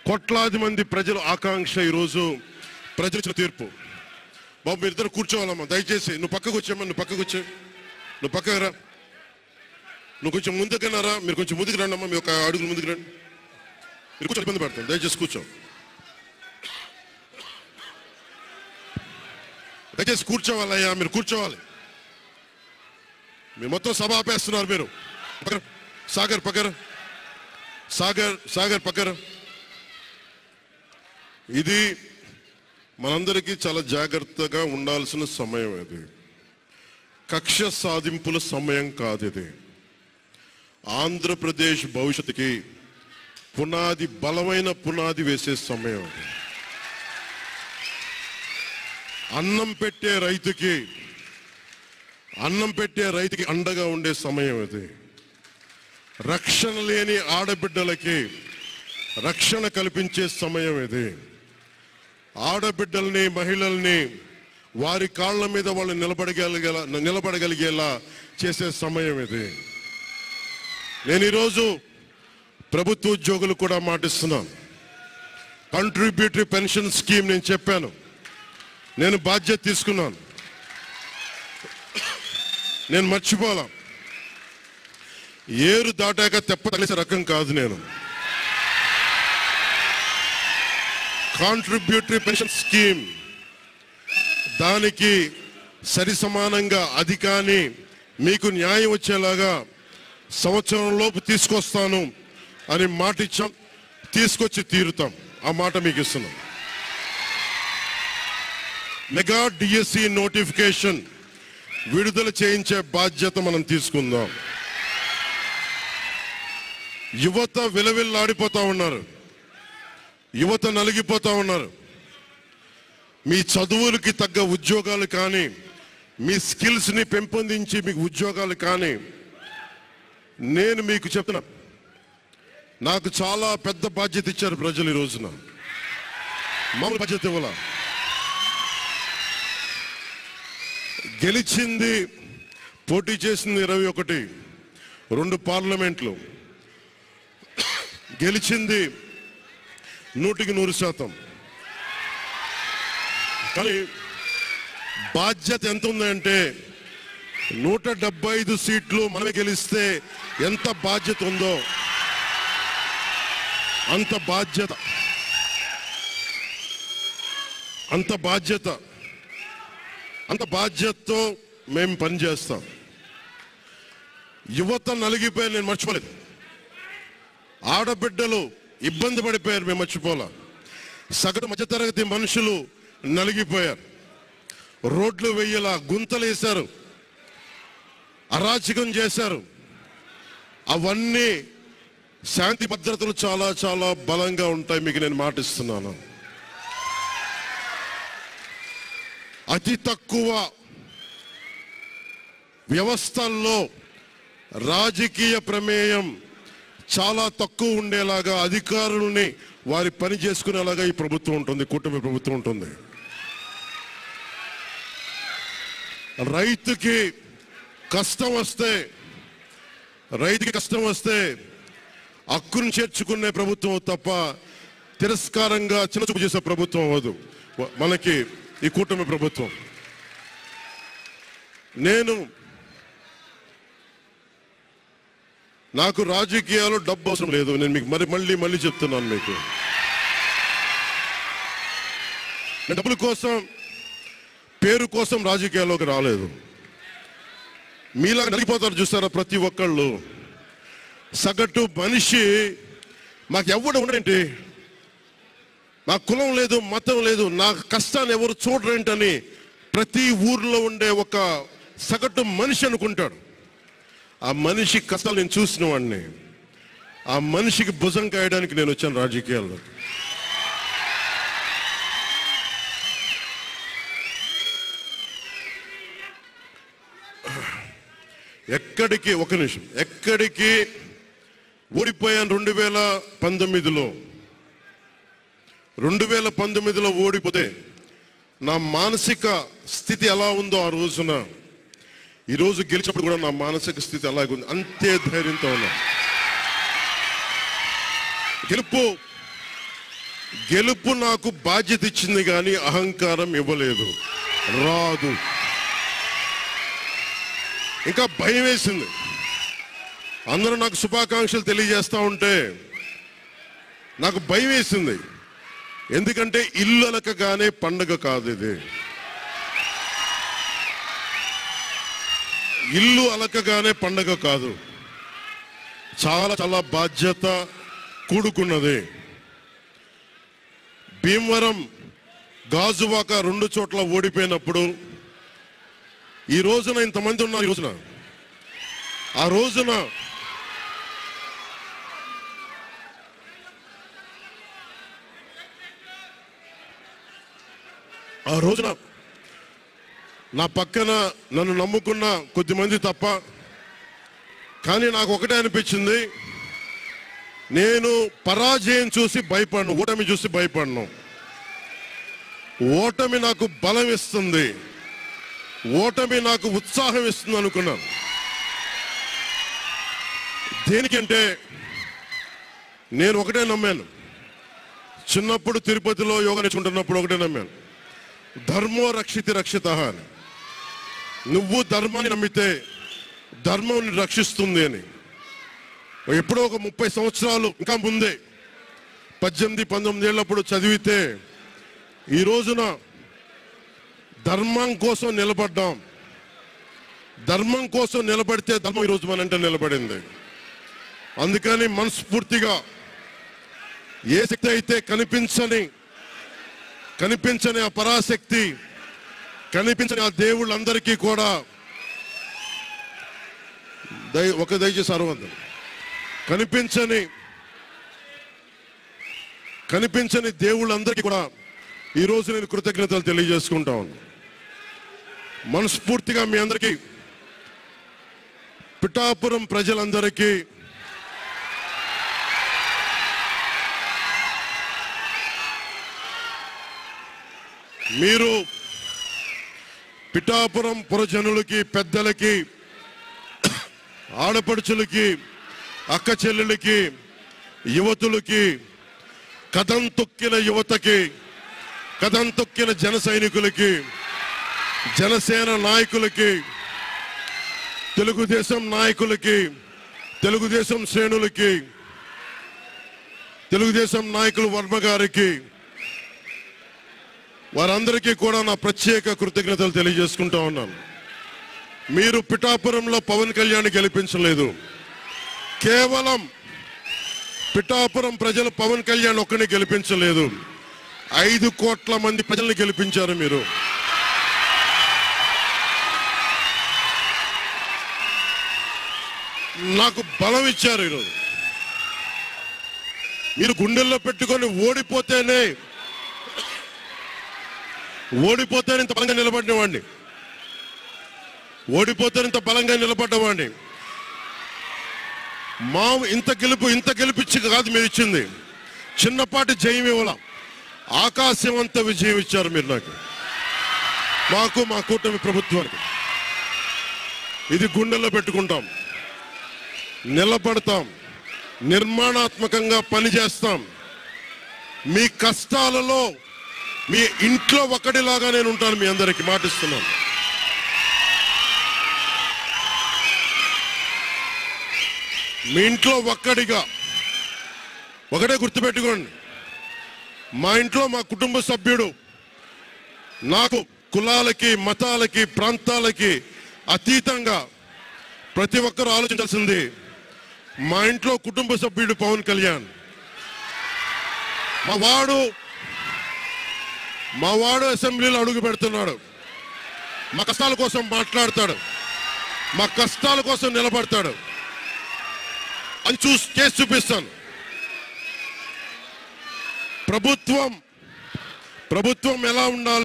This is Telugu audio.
కోట్లాది మంది ప్రజల ఆకాంక్ష ఈరోజు ప్రజల తీర్పు. బాబు మీరిద్దరు కూర్చోవాలమ్మా దయచేసి. నువ్వు పక్కకు వచ్చామ్మా, నువ్వు పక్కకు వచ్చే, నువ్వు పక్కకు రా, నువ్వు కొంచెం ముందుకన్నారా, మీరు కొంచెం ముందుకు రండి అమ్మా, మీ ఒక అడుగులు ముందుకు రండి. మీరు కూర్చొని ఇబ్బంది పడతాను, దయచేసి కూర్చో, దయచేసి కూర్చోవాలయ్యా, మీరు కూర్చోవాలి. మీరు మొత్తం సభ ఆపేస్తున్నారు. మీరు సాగర్ పక్కన, సాగర్ పక్కన. ఇది మనందరికీ చాలా జాగ్రత్తగా ఉండాల్సిన సమయం. ఇది కక్ష సాధింపుల సమయం కాదు. ఇది ఆంధ్రప్రదేశ్ భవిష్యత్తుకి పునాది, బలమైన పునాది వేసే సమయం. అది అన్నం పెట్టే రైతుకి అండగా ఉండే సమయం. ఇది రక్షణ లేని ఆడబిడ్డలకి రక్షణ కల్పించే సమయం. ఇది ఆడబిడ్డల్ని, మహిళల్ని వారి కాళ్ళ మీద వాళ్ళు నిలబడగలిగేలా చేసే సమయం. ఇది నేను ఈరోజు ప్రభుత్వ ఉద్యోగులు కూడా మాటిస్తున్నాను. కంట్రిబ్యూటరీ పెన్షన్ స్కీమ్ నేను చెప్పాను, నేను బాధ్యత తీసుకున్నాను, నేను మర్చిపోలా. ఏరు దాటాక తెప్ప తగిలేసే రకం కాదు నేను. కాంట్రిబ్యూటరీ పెన్షన్ స్కీమ్ దానికి సరి సమానంగా అది కానీ మీకు న్యాయం వచ్చేలాగా సంవత్సరం లోపు తీసుకొస్తాను అని మాట ఇచ్చాం, తీసుకొచ్చి తీరుతాం. ఆ మాట మీకు ఇస్తున్నాం. మెగా డిఎస్సి నోటిఫికేషన్ విడుదల చేయించే బాధ్యత మనం తీసుకుందాం. యువత విలవిల్లాడిపోతా ఉన్నారు, యువత నలిగిపోతా ఉన్నారు. మీ చదువులకి తగ్గ ఉద్యోగాలు కానీ, మీ స్కిల్స్ని పెంపొందించి మీకు ఉద్యోగాలు కానీ, నేను మీకు చెప్తున్నా, నాకు చాలా పెద్ద బాధ్యత ఇచ్చారు ప్రజలు. ఈ రోజున మామూలు బాధ్యత ఇవ్వాల. గెలిచింది, పోటీ చేసింది 21, 2 పార్లమెంట్లు గెలిచింది 100%. కానీ బాధ్యత ఎంత ఉందంటే 175 సీట్లు మనమే గెలిస్తే ఎంత బాధ్యత ఉందో అంత బాధ్యతతో మేము పనిచేస్తాం. యువత నలిగిపోయి నేను మర్చిపోలేదు. ఆడబిడ్డలు ఇబ్బంది పడిపోయారు, మేము మర్చిపోలా. సగటు మధ్యతరగతి మనుషులు నలిగిపోయారు. రోడ్లు వెయ్యేలా గుంతలు వేశారు, అరాచకం చేశారు. అవన్నీ శాంతి భద్రతలు చాలా చాలా బలంగా ఉంటాయి, మీకు నేను మాటిస్తున్నాను. అతి తక్కువ వ్యవస్థల్లో రాజకీయ ప్రమేయం చాలా తక్కువ ఉండేలాగా, అధికారుల్ని వారి పని చేసుకునేలాగా ఈ ప్రభుత్వం ఉంటుంది, కూటమి ప్రభుత్వం ఉంటుంది. రైతుకి కష్టం వస్తే హక్కును చేర్చుకునే ప్రభుత్వం తప్ప తిరస్కారంగా చిన్నచూపు చేసే ప్రభుత్వం అవ్వదు మనకి ఈ కూటమి ప్రభుత్వం. నాకు రాజకీయాలు డబ్బు అవసరం లేదు. నేను మీకు మళ్ళీ చెప్తున్నాను, మీకు నేను డబ్బుల కోసం, పేరు కోసం రాజకీయాల్లోకి రాలేదు. మీలా నలిగిపోతారు చూస్తారా ప్రతి ఒక్కళ్ళు. సగటు మనిషి మాకు ఎవడు ఉండేంటి, నా కులం లేదు, మతం లేదు, నా కష్టాన్ని ఎవరు చూడరేంటని ప్రతి ఊర్లో ఉండే ఒక సగటు మనిషి అనుకుంటాడు. ఆ మనిషి కష్టాలు నేను చూసిన వాడిని. ఆ మనిషికి భుజం కాయడానికి నేను వచ్చాను రాజకీయాల్లో. ఎక్కడికి ఓడిపోయాను 2019లో ఓడిపోతే నా మానసిక స్థితి ఎలా ఉందో ఆ రోజున, ఈరోజు గెలిచినప్పుడు కూడా నా మానసిక స్థితి అలాగే ఉంది. అంతే ధైర్యంతో ఉన్నా. గెలుపు నాకు బాధ్యత ఇచ్చింది కానీ అహంకారం ఇవ్వలేదు. రాదు. ఇంకా భయం వేసింది. అందరూ నాకు శుభాకాంక్షలు తెలియజేస్తా ఉంటే నాకు భయం వేసింది. ఎందుకంటే ఇల్లు అలకగానే పండుగ కాదు ఇది. ఇల్లు అలకగానే పండుగ కాదు. చాలా చాలా బాధ్యత కూడుకున్నది. భీమవరం, గాజువాక 2 చోట్ల ఓడిపోయినప్పుడు ఈ రోజున ఇంతమంది ఉన్నారు. ఆ రోజున నా పక్కన నన్ను నమ్ముకున్న కొద్దిమంది తప్ప, కానీ నాకు ఒకటే అనిపించింది, నేను పరాజయం చూసి భయపడను, ఓటమి చూసి భయపడను. ఓటమి నాకు బలం ఇస్తుంది, ఓటమి నాకు ఉత్సాహం ఇస్తుంది అనుకున్నాను. దేనికంటే నేను ఒకటే నమ్మాను. చిన్నప్పుడు తిరుపతిలో యోగా నేర్చుకుంటున్నప్పుడు ఒకటే నమ్మాను, ధర్మో రక్షితి రక్షిత అని. నువ్వు ధర్మాన్ని నమ్మితే ధర్మం రక్షిస్తుంది అని. ఎప్పుడో ఒక 30 సంవత్సరాలు ఇంకా ముందే 18-19 ఏళ్ళప్పుడు చదివితే ఈ రోజున ధర్మం కోసం నిలబడ్డాం. ధర్మం కోసం నిలబడితే ధర్మం ఈరోజు మన వెంట నిలబడింది. అందుకని మనస్ఫూర్తిగా ఏ శక్తి అయితే కనిపించని ఆ పరాశక్తి, కనిపించని ఆ దేవుళ్ళందరికీ కూడా దయచేసి అరవద్దు, కనిపించని దేవుళ్ళందరికీ కూడా ఈరోజు నేను కృతజ్ఞతలు తెలియజేసుకుంటా ఉన్నాను. మనస్ఫూర్తిగా మీ అందరికీ, పిఠాపురం ప్రజలందరికీ మీరు పిఠాపురం పురజనులకి, పెద్దలకి, ఆడపడుచులకి, అక్క చెల్లెలకి, యువతులకి, కథం తొక్కిన యువతకి, కథం తొక్కిన జన సైనికులకి, జనసేన నాయకులకి, తెలుగుదేశం నాయకులకి, తెలుగుదేశం శ్రేణులకి, తెలుగుదేశం నాయకులు వర్మ గారికి, వారందరికీ కూడా నా ప్రత్యేక కృతజ్ఞతలు తెలియజేసుకుంటా ఉన్నాను. మీరు పిఠాపురంలో పవన్ కళ్యాణ్ గెలిపించలేదు. కేవలం పిఠాపురం ప్రజలు పవన్ కళ్యాణ్ ఒక్కడిని గెలిపించలేదు, 5 కోట్ల మంది ప్రజల్ని గెలిపించారు. మీరు నాకు బలం ఇచ్చారు. ఈరోజు మీరు గుండెల్లో పెట్టుకొని ఓడిపోతేనే ఇంత బలంగా నిలబడినవాడిని, ఇంత బలంగా నిలబడ్డవాడిని. ఇంత గెలిపించి కాదు మీరు ఇచ్చింది, చిన్నపాటి జయం ఇవ్వాల, ఆకాశం అంత విజయం ఇచ్చారు మీరు మాకు, మా కూటమి ప్రభుత్వానికి. ఇది గుండెల్లో పెట్టుకుంటాం, నిలబడతాం, నిర్మాణాత్మకంగా పనిచేస్తాం. మీ కష్టాలలో మీ ఇంట్లో ఒకటిలాగా నేను ఉంటాను, మీ అందరికీ మాటిస్తున్నాను. మీ ఇంట్లో ఒకటే గుర్తుపెట్టుకోండి, మా ఇంట్లో మా కుటుంబ సభ్యుడు నాకు కులాలకి, మతాలకి, ప్రాంతాలకి అతీతంగా ప్రతి ఒక్కరూ ఆలోచించాల్సింది, మా ఇంట్లో కుటుంబ సభ్యుడు పవన్ కళ్యాణ్. మా వాడు అసెంబ్లీలో అడుగు పెడుతున్నాడు, మా కష్టాల కోసం మాట్లాడతాడు, మా కష్టాల కోసం నిలబడతాడు అని చేసి చూపిస్తాను. ప్రభుత్వం ఎలా ఉండాలి,